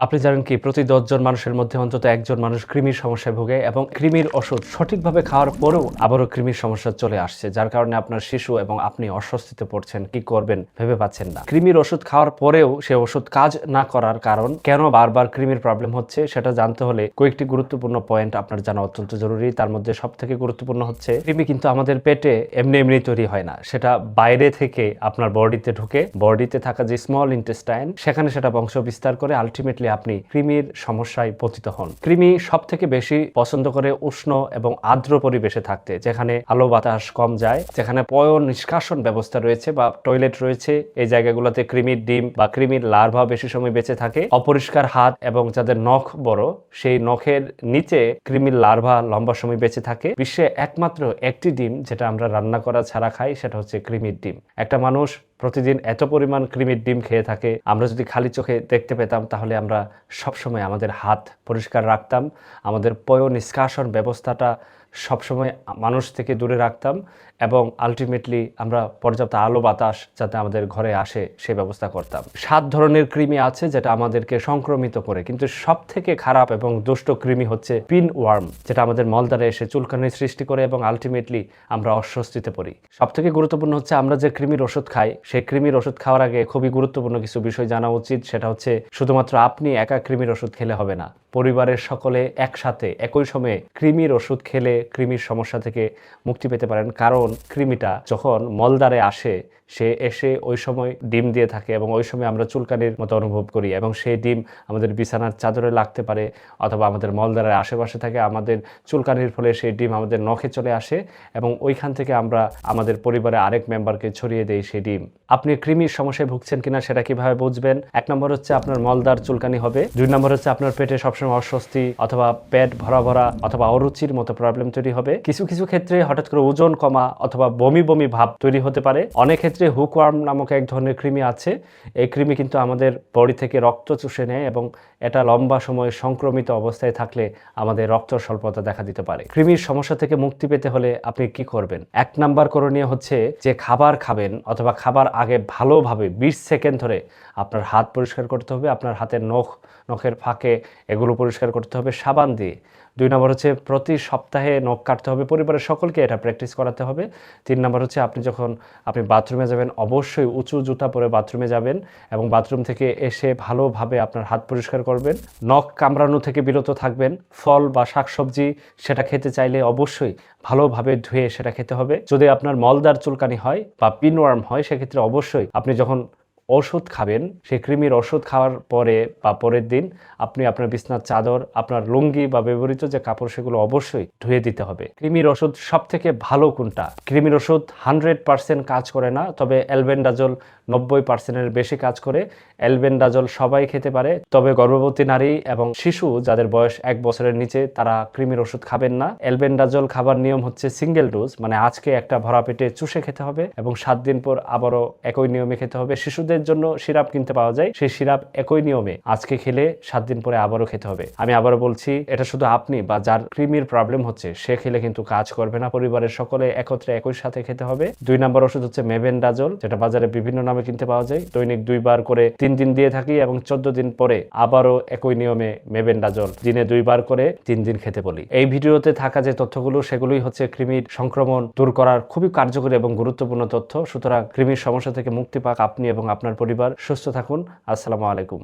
আপনি জানেন কি প্রতি ১০ জন মানুষের মধ্যে অন্তত একজন মানুষ কৃমির সমস্যায় ভোগে এবং কৃমির ওষুধ সঠিকভাবে খাওয়ার পরেও আবারও কৃমির সমস্যা চলে আসছে, যার কারণে আপনার শিশু এবং আপনি অস্বস্তিতে পড়ছেন, কি করবেন ভেবে পাচ্ছেন না। কৃমির ওষুধ খাওয়ার পরেও সে ওষুধ কাজ না করার কারণ কেন বারবার কৃমির প্রবলেম হচ্ছে সেটা জানতে হলে কয়েকটি গুরুত্বপূর্ণ পয়েন্ট আপনার জানা অত্যন্ত জরুরি। তার মধ্যে সবথেকে গুরুত্বপূর্ণ হচ্ছে কৃমি কিন্তু আমাদের পেটে এমনি এমনি তৈরি হয় না, সেটা বাইরে থেকে আপনার বডিতে ঢুকে বডিতে থাকা যে স্মল ইন্টেস্টাইন সেখানে সেটা বংশ বিস্তার করে আলটিমেটলি আপনি কৃমির সমস্যায় পতিত হন। কৃমি সব থেকে বেশি পছন্দ করে উষ্ণ এবং আর্দ্র পরিবেশে থাকতে, যেখানে আলো বাতাস কম যায়, যেখানে পয় নিষ্কাশন ব্যবস্থা রয়েছে বা টয়লেট রয়েছে। এই জায়গাগুলোতে কৃমির ডিম বা কৃমির লার্ভা বেশি সময় বেঁচে থাকে। অপরিষ্কার হাত এবং যাদের নখ বড়, সেই নখের নিচে কৃমির লার্ভা লম্বা সময় বেঁচে থাকে। বিশ্বে একমাত্র একটি ডিম যেটা আমরা রান্না করা ছাড়া খাই, সেটা হচ্ছে কৃমির ডিম। একটা মানুষ প্রতিদিন এত পরিমাণ কৃমির ডিম খেয়ে থাকে, আমরা যদি খালি চোখে দেখতে পেতাম তাহলে আমরা সবসময় আমাদের হাত পরিষ্কার রাখতাম, আমাদের পয় নিষ্কাশন ব্যবস্থাটা সবসময় মানুষ থেকে দূরে রাখতাম এবং আলটিমেটলি আমরা পর্যাপ্ত আলো বাতাস যাতে আমাদের ঘরে আসে সে ব্যবস্থা করতাম। 7 ধরনের কৃমি আছে যেটা আমাদেরকে সংক্রমিত করে, কিন্তু সব থেকে খারাপ এবং দুষ্ট কৃমি হচ্ছে পিন ওয়ার্ম, যেটা আমাদের মলদ্বারে এসে চুলকানির সৃষ্টি করে এবং আলটিমেটলি আমরা অস্বস্তিতে পড়ি। সব থেকে গুরুত্বপূর্ণ হচ্ছে আমরা যে কৃমির ওষুধ খাই, সেই কৃমির ওষুধ খাওয়ার আগে খুবই গুরুত্বপূর্ণ কিছু বিষয় জানা উচিত। সেটা হচ্ছে শুধুমাত্র আপনি একা কৃমির ওষুধ খেলে হবে না, পরিবারের সকলে একসাথে একই সময়ে কৃমির ওষুধ খেলে কৃমির সমস্যা থেকে মুক্তি পেতে পারেন। কারণ কৃমিটা যখন মলদ্বারে আসে, সে এসে ওই সময় ডিম দিয়ে থাকে এবং ওই সময় আমরা চুলকানির মতো অনুভব করি এবং সেই ডিম আমাদের বিছানার চাদরে লাগতে পারে অথবা আমাদের মলদ্বারের আশেপাশে থাকে। আমাদের চুলকানির ফলে সেই ডিম আমাদের নখে চলে আসে এবং ওইখান থেকে আমরা আমাদের পরিবারের আরেক মেম্বারকে ছড়িয়ে দেই সেই ডিম। আপনি কৃমির সমস্যায় ভুগছেন কিনা সেটা কিভাবে বুঝবেন? 1 নম্বর হচ্ছে আপনার মলদ্বার চুলকানি হবে। 2 নম্বর হচ্ছে আপনার পেটে সবসময় অস্বস্তি অথবা পেট ভরা ভরা অথবা অরুচির মতো প্রবলেম তৈরি হবে। কিছু কিছু ক্ষেত্রে হঠাৎ করে ওজন কমা অথবা বমি বমি ভাব তৈরি হতে পারে। অনেক ক্ষেত্রে হুকওয়ার্ম নামক এক ধরনের কৃমি আছে। এই কৃমি কিন্তু আমাদের বডি থেকে রক্ত চুষে নেয় এবং এটা লম্বা সময় সংক্রমিত অবস্থায় থাকলে আমাদের রক্ত স্বল্পতা দেখা দিতে পারে। কৃমির সমস্যা থেকে মুক্তি পেতে হলে আপনি কি করবেন? 1 নাম্বার করণীয় হচ্ছে যে খাবার খাবেন অথবা খাবার আগে ভালোভাবে 20 সেকেন্ড ধরে আপনার হাত পরিষ্কার করতে হবে। আপনার হাতের নখের ফাঁকে এগুলো পরিষ্কার করতে হবে সাবান দিয়ে। 2 নম্বর হচ্ছে প্রতি সপ্তাহে নখ কাটতে হবে। পরিবারের সকলকে এটা প্র্যাকটিস করাতে হবে। 3 নম্বর হচ্ছে আপনি বাথরুমে যাবেন, অবশ্যই উঁচু জুতা পরে বাথরুমে যাবেন এবং বাথরুম থেকে এসে ভালোভাবে আপনার হাত পরিষ্কার করবেন। নখ কামড়ানো থেকে বিরত থাকবেন। ফল বা শাকসবজি সেটা খেতে চাইলে অবশ্যই ভালোভাবে ধুয়ে সেটা খেতে হবে। যদি আপনার মলদ্বার চুলকানি হয় বা পিনওয়ার্ম হয়, সেক্ষেত্রে অবশ্যই আপনি যখন ওষুধ খাবেন, সেই কৃমির ওষুধ খাওয়ার পরে বা পরের দিন আপনি আপনার বিছনার চাদর, আপনার লুঙ্গি বা ব্যবহৃত যে কাপড় সেগুলো অবশ্যই ধুয়ে দিতে হবে। কৃমির ওষুধ সব থেকে ভালো কোনটা? কৃমির ওষুধ 100% কাজ করে না, তবে অ্যালবেন্ডাজোল 90%-এর বেশি কাজ করে। অ্যালবেন্ডাজোল সবাই খেতে পারে, তবে গর্ভবতী নারী এবং শিশু যাদের বয়স 1 বছরের নিচে তারা কৃমির ওষুধ খাবেন না। অ্যালবেন্ডাজোল খাবার নিয়ম হচ্ছে সিঙ্গেল ডোজ, মানে আজকে একটা ভরা পেটে চুষে খেতে হবে এবং 7 দিন পর আবারও একই নিয়মে খেতে হবে। শিশুদের জন্য সিরাপ কিনতে পাওয়া যায়, সেই সিরাপ একই নিয়মে আজকে খেলে 7 দিন পরে আবারও খেতে হবে। আমি আবারও বলছি, এটা শুধু আপনি বা যার কৃমির প্রবলেম হচ্ছে সে খেলে কিন্তু কাজ করবে না, পরিবারের সকলে একত্রে একই সাথে খেতে হবে। 2 নম্বর ওষুধ হচ্ছে মেবেন্ডাজোল, যেটা বাজারে বিভিন্ন নামে কিনতে পাওয়া যায়। দৈনিক 2 বার করে 3 দিন দিয়ে থাকি এবং 14 দিন পরে আবারও একই নিয়মে মেবেন্ডাজোল দিনে 2 বার করে 3 দিন খেতে বলি। এই ভিডিওতে থাকা যে তথ্যগুলো সেগুলোই হচ্ছে কৃমির সংক্রমণ দূর করার খুবই কার্যকরী এবং গুরুত্বপূর্ণ তথ্য। সুতরাং কৃমির সমস্যা থেকে মুক্তি পাক আপনি এবং আপনার পরিবার। সুস্থ থাকুন। আসসালামু আলাইকুম।